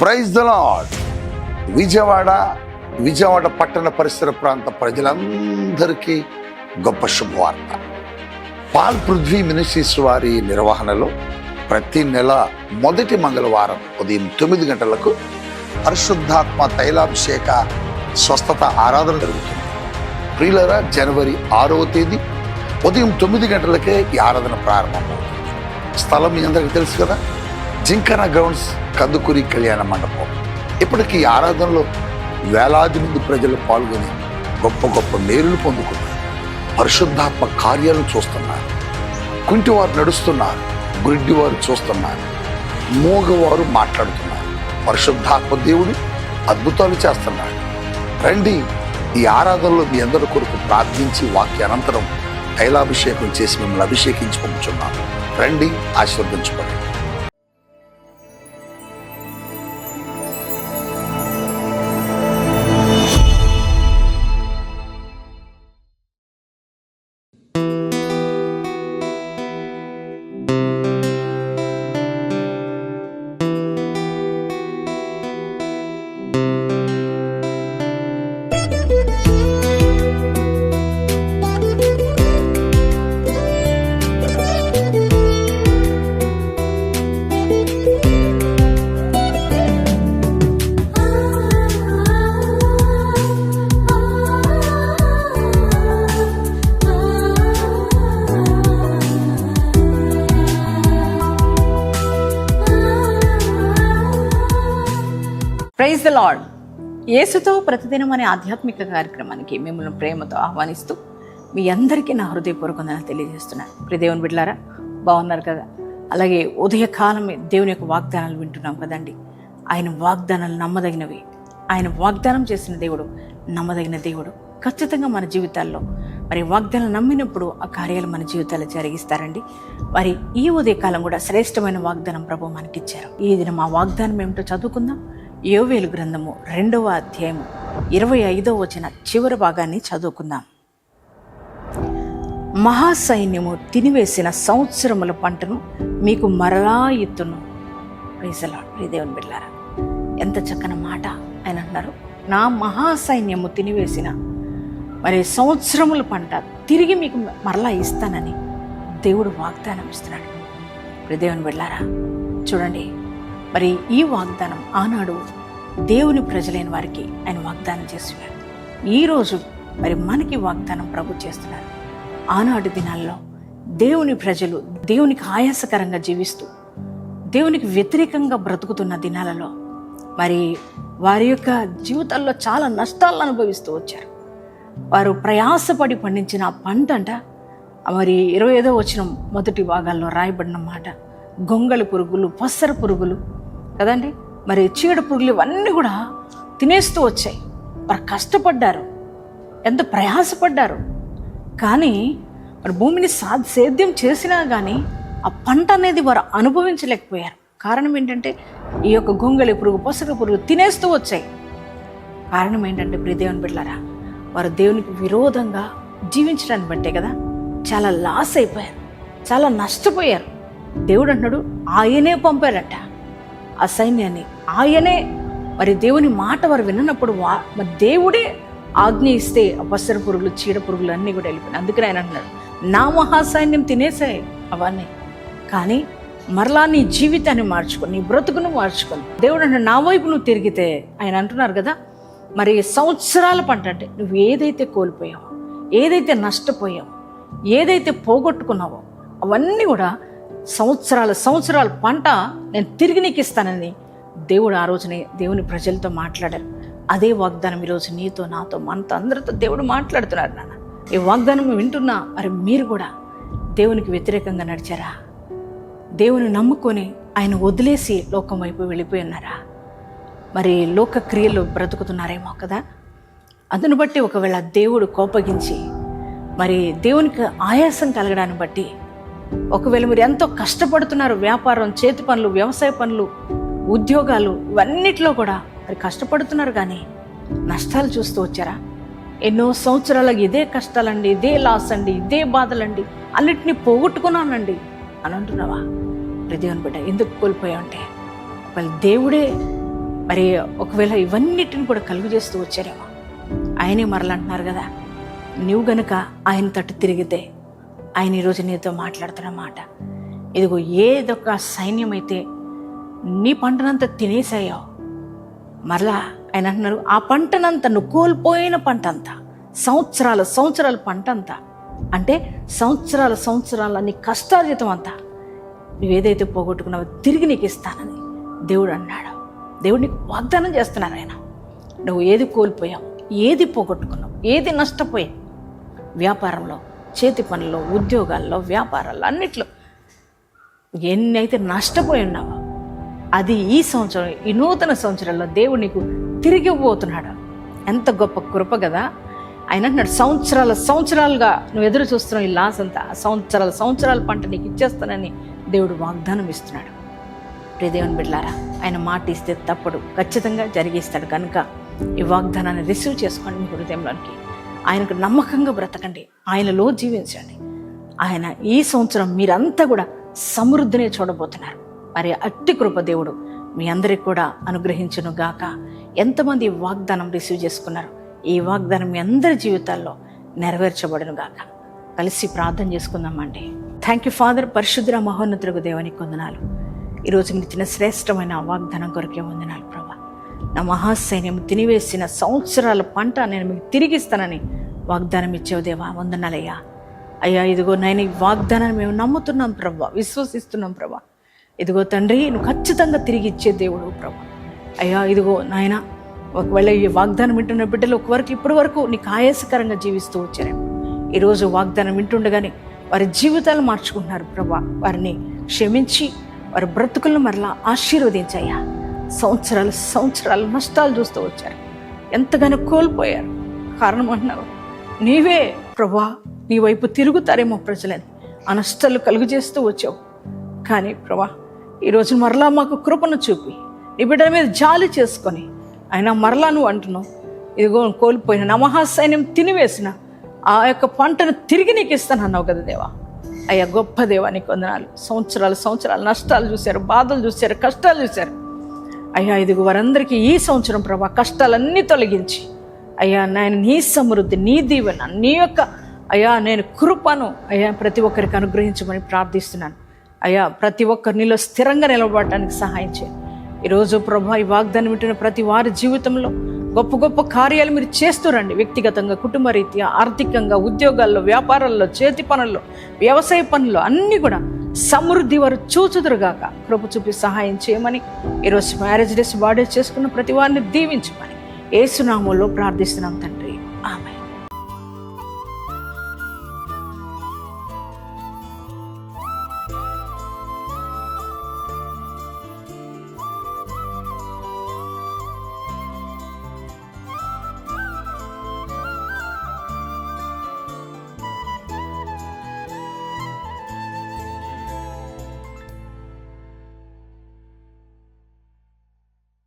Praise the lord. Vijayawada పట్టణ పరిసర ప్రాంత ప్రజలందరికీ గొప్ప శుభవార్త. పాల్ పృథ్వీ మినిస్ట్రీస్ వారి నిర్వహణలో ప్రతి నెల మొదటి మంగళవారం ఉదయం 9 గంటలకు పరిశుద్ధాత్మ తైలాభిషేక స్వస్థత ఆరాధన జరుగుతుంది. ప్రియులారా, జనవరి 6వ తేదీ ఉదయం 9 గంటలకే ఈ ఆరాధన ప్రారంభమవుతుంది. స్థలం మీ అందరికీ తెలుసు కదా, జింకన గ్రౌండ్స్, కందుకూరి కళ్యాణ మండపం. ఇప్పటికీ ఈ ఆరాధనలో వేలాది మంది ప్రజలు పాల్గొని గొప్ప గొప్ప మేలులు పొందుకున్నారు. పరిశుద్ధాత్మ కార్యాలను చూస్తున్నారు. కుంటివారు నడుస్తున్నారు, గుడ్డివారు చూస్తున్నారు, మూగవారు మాట్లాడుతున్నారు. పరిశుద్ధాత్మ దేవుడు అద్భుతాలు చేస్తున్నాడు. రండి, ఈ ఆరాధనలో మీ అందరి కొరకు ప్రార్థించి వాక్య అనంతరం తైలాభిషేకం చేసి మిమ్మల్ని అభిషేకించి పంపుచున్నాను. రండి, ఆశీర్వదించబడండి. Praise the lord. యేసుతో ప్రతిదినం అనే ఆధ్యాత్మిక కార్యక్రమానికి మిమ్మల్ని ప్రేమతో ఆహ్వానిస్తూ మీ అందరికీ నా హృదయపూర్వకంగా తెలియజేస్తున్నాను. ప్రియ దేవుని బిడ్డలారా, బాగున్నారు కదా? అలాగే ఉదయకాలమే దేవుని యొక్క వాగ్దానాలు వింటున్నాం కదండి. ఆయన వాగ్దానాలు నమ్మదగినవి. ఆయన వాగ్దానం చేసిన దేవుడు నమ్మదగిన దేవుడు. ఖచ్చితంగా మన జీవితాల్లో మరి వాగ్దానం నమ్మినప్పుడు ఆ కార్యాలు మన జీవితాల్లో జరిగిస్తారండి. మరి ఈ ఉదయకాలం కూడా శ్రేష్టమైన వాగ్దానం ప్రభు మనకిచ్చారు. ఈ దినం ఆ వాగ్దానం ఏమిటో చదువుకుందాం. యోవేలు గ్రంథము 2వ అధ్యాయము 25వ వచన చివరి భాగాన్ని చదువుకుందాం. మహాసైన్యము తినివేసిన సంవత్సరముల పంటను మీకు మరలా ఇత్తును. Praise the Lord. ప్రియ దేవుని బిడ్డలారా, ఎంత చక్కని మాట ఆయన అంటున్నారు. నా మహాసైన్యము తినివేసిన మరి సంవత్సరముల పంట తిరిగి మీకు మరలా ఇస్తానని దేవుడు వాగ్దానం ఇస్తున్నాడు. ప్రియ దేవుని బిడ్డలారా, చూడండి, మరి ఈ వాగ్దానం ఆనాడు దేవుని ప్రజలైన వారికి ఆయన వాగ్దానం చేస్తున్నారు. ఈరోజు మరి మనకి వాగ్దానం ప్రభు చేస్తున్నారు. ఆనాటి దినాల్లో దేవుని ప్రజలు దేవునికి ఆయాసకరంగా జీవిస్తూ దేవునికి వ్యతిరేకంగా బ్రతుకుతున్న దినాలలో మరి వారి యొక్క జీవితాల్లో చాలా నష్టాలను అనుభవిస్తూ వచ్చారు. వారు ప్రయాసపడి పండించిన పంట అంట మరి 25వ వచనం మొదటి భాగాల్లో రాయబడిన మాట, గొంగళి పురుగులు, పసర పురుగులు కదండి, మరి చీడ పురుగులు ఇవన్నీ కూడా తినేస్తూ వచ్చాయి. వారు కష్టపడ్డారు, ఎంత ప్రయాసపడ్డారు. కానీ మరి భూమిని సేద్యం చేసినా కానీ ఆ పంట అనేది వారు అనుభవించలేకపోయారు. కారణం ఏంటంటే ఈ యొక్క గొంగళి పురుగు, పసర పురుగు తినేస్తూ వచ్చాయి. కారణం ఏంటంటే ప్రియ దేవుని బిడ్డలారా, వారు దేవునికి విరోధంగా జీవించడాన్ని బట్టే కదా చాలా లాస్ అయిపోయారు, చాలా నష్టపోయారు. దేవుడు అంటున్నాడు, ఆయనే పంపారట ఆ సైన్యాన్ని. ఆయనే మరి దేవుని మాట వారు విన్నప్పుడు మరి దేవుడే ఆజ్ఞ ఇస్తే ఆ పసర పురుగులు, చీడ పురుగులు అన్నీ కూడా వెళ్ళిపోయినాయి. అందుకని ఆయన అంటున్నాడు, నా మహాసైన్యం తినేసాయి అవన్నీ, కానీ మరలా నీ జీవితాన్ని మార్చుకొని, నీ బ్రతుకును మార్చుకొని దేవుడు అంటే నా వైపు నువ్వు తిరిగితే, ఆయన అంటున్నారు కదా, మరి సంవత్సరాల పంట అంటే నువ్వు ఏదైతే కోల్పోయావో, ఏదైతే నష్టపోయావో, ఏదైతే పోగొట్టుకున్నావో అవన్నీ కూడా సంవత్సరాల పంట నేను తిరిగి నీకు ఇస్తానని దేవుడు ఆ రోజునే దేవుని ప్రజలతో మాట్లాడారు. అదే వాగ్దానం ఈరోజు నీతో, నాతో, మనతో, అందరితో దేవుడు మాట్లాడుతున్నారు. నాన్న, ఈ వాగ్దానం వింటున్నా మరి మీరు కూడా దేవునికి వ్యతిరేకంగా నడిచారా? దేవుని నమ్ముకొని ఆయన వదిలేసి లోకం వైపు వెళ్ళిపోయి ఉన్నారా? మరి లోక క్రియలు బ్రతుకుతున్నారేమో కదా. అందును బట్టి ఒకవేళ దేవుడు కోపగించి మరి దేవునికి ఆయాసం కలగడాన్ని బట్టి ఒకవేళ మీరు ఎంతో కష్టపడుతున్నారు, వ్యాపారం, చేతి పనులు, వ్యవసాయ పనులు, ఉద్యోగాలు, ఇవన్నిట్లో కూడా మరి కష్టపడుతున్నారు, కానీ నష్టాలు చూస్తూ వచ్చారా? ఎన్నో సంవత్సరాలకు ఇదే కష్టాలండి, ఇదే లాస్ అండి, ఇదే బాధలండి, అన్నిటినీ పోగొట్టుకున్నానండి అని అంటున్నావా? దేవుని బిడ్డ, ఎందుకు కోల్పోయావంటే ఒకవేళ దేవుడే మరి ఒకవేళ ఇవన్నిటిని కూడా కలుగు చేస్తూ వచ్చారేమో. ఆయనే మరలంటున్నారు కదా, నువ్వు గనుక ఆయన తట్టు తిరిగితే ఆయన ఈరోజు నీతో మాట్లాడుతున్న మాట, ఇదిగో ఏదొక సైన్యం అయితే నీ పంటనంతా తినేసాయో, మరలా ఆయన అంటున్నారు ఆ పంటనంతా నువ్వు కోల్పోయిన పంట అంతా, సంవత్సరాల పంట అంతా, అంటే సంవత్సరాల నీ కష్టార్జితం అంతా నువ్వేదైతే పోగొట్టుకున్నావో తిరిగి నీకు ఇస్తానని దేవుడు అన్నాడు. దేవుడు నీకు వాగ్దానం చేస్తున్నారు. ఆయన నువ్వు ఏది కోల్పోయావు, ఏది పోగొట్టుకున్నావు, ఏది నష్టపోయావు, వ్యాపారంలో, చేతి పనుల్లో, ఉద్యోగాల్లో, వ్యాపారాల్లో, అన్నిట్లో ఎన్నైతే నష్టపోయి ఉన్నావో అది ఈ సంవత్సరం, ఈ నూతన సంవత్సరంలో దేవుడు నీకు తిరిగి ఇవ్వబోతున్నాడు. ఎంత గొప్ప కృప కదా. ఆయన అంటున్నాడు సంవత్సరాలుగా నువ్వు ఎదురు చూస్తున్నావు ఈ లాస్ అంతా, సంవత్సరాల పంట నీకు ఇచ్చేస్తానని దేవుడు వాగ్దానం ఇస్తున్నాడు. ప్రియ దేవుని బిడ్డలారా, ఆయన మాట ఇస్తే తప్పడు, ఖచ్చితంగా జరిగిస్తాడు. కనుక ఈ వాగ్దానాన్ని రిసీవ్ చేసుకోండి మీ హృదయంలోనికి. ఆయనకు నమ్మకంగా బ్రతకండి, ఆయనలో జీవించండి. ఆయన ఈ సంవత్సరం మీరంతా కూడా సమృద్ధిని చూడబోతున్నారు. మరి అట్టి కృప దేవుడు మీ అందరికి కూడా అనుగ్రహించును గాక. ఎంతమంది ఈ వాగ్దానం రిసీవ్ చేసుకున్నారు, ఈ వాగ్దానం మీ అందరి జీవితాల్లో నెరవేర్చబడును గాక. కలిసి ప్రార్థన చేసుకుందామండి. Thank you father. పరిశుద్ధ మహోన్నతులకు దేవునికి వందనాలు. ఈరోజు మీరు ఇచ్చిన శ్రేష్టమైన వాగ్దానం కొరకే వందనాలు ప్రభా. నా మహాసైన్యం తినివేసిన సంవత్సరాల పంట నేను మీకు తిరిగిస్తానని వాగ్దానం ఇచ్చేవు దేవా, వందనాలయ్యా. అయ్యా ఇదిగో నాయన ఈ వాగ్దానాన్ని మేము నమ్ముతున్నాం ప్రభా, విశ్వసిస్తున్నాం ప్రభా. ఇదిగో తండ్రి, నువ్వు ఖచ్చితంగా తిరిగి ఇచ్చే దేవుడు ప్రభా. అయ్యా ఇదిగో నాయన, ఒకవేళ ఈ వాగ్దానం వింటున్న బిడ్డలు ఇప్పటి వరకు నీకు ఆయాసకరంగా జీవిస్తూ వచ్చారేమో, ఈరోజు వాగ్దానం వింటుండగానే వారి జీవితాలు మార్చుకుంటున్నారు ప్రభా. వారిని క్షమించి వారి బ్రతుకులను మరలా ఆశీర్వదించయ్యా. సంవత్సరాలు నష్టాలు చూస్తూ వచ్చారు, ఎంతగానో కోల్పోయారు. కారణం అన్నావు నీవే ప్రభా. నీ వైపు తిరుగుతారేమో ప్రజలని ఆ నష్టాలు కలుగు చేస్తూ వచ్చావు. కానీ ప్రభా, ఈరోజు మరలా మాకు కృపను చూపి నీ బిడ్డల మీద జాలి చేసుకొని అయినా మరలా నువ్వు అంటున్నావు, ఇదిగో కోల్పోయిన నా మహాసైన్యం తినివేసిన ఆ యొక్క పంటను తిరిగి నీకు ఇస్తానన్నావు కదా దేవా. అయ్యా గొప్ప దేవా, నీకు వందనాలు. సంవత్సరాలు నష్టాలు చూశారు, బాధలు చూశారు, కష్టాలు చూశారు. అయ్యా ఇదిగో వారందరికీ ఈ సంవత్సరం ప్రభా కష్టాలన్నీ తొలగించి అయ్యా నాయన నీ సమృద్ధి, నీ దీవెన, నీ యొక్క అయ్యా నేను కృపను అయ్యా ప్రతి ఒక్కరికి అనుగ్రహించమని ప్రార్థిస్తున్నాను. అయ్యా ప్రతి ఒక్కరు నీలో స్థిరంగా నిలబడటానికి సహాయం చేయండి. ఈరోజు ప్రభా ఈ వాగ్దానం వింటున్న ప్రతి వారి జీవితంలో గొప్ప కార్యాలు మీరు చేస్తూ రండి. వ్యక్తిగతంగా, కుటుంబ రీత్యా, ఆర్థికంగా, ఉద్యోగాల్లో, వ్యాపారాల్లో, చేతి పనుల్లో, వ్యవసాయ పనుల్లో అన్నీ కూడా సమృద్ధి వారు చూచుదురుగాక కృప చూపి సహాయం చేయమని, ఈరోజు మ్యారేజ్ డేస్ బర్త్డే చేసుకున్న ప్రతి వారిని దీవించమని యేసు నామములో ప్రార్థిస్తున్నాం తండ్రి.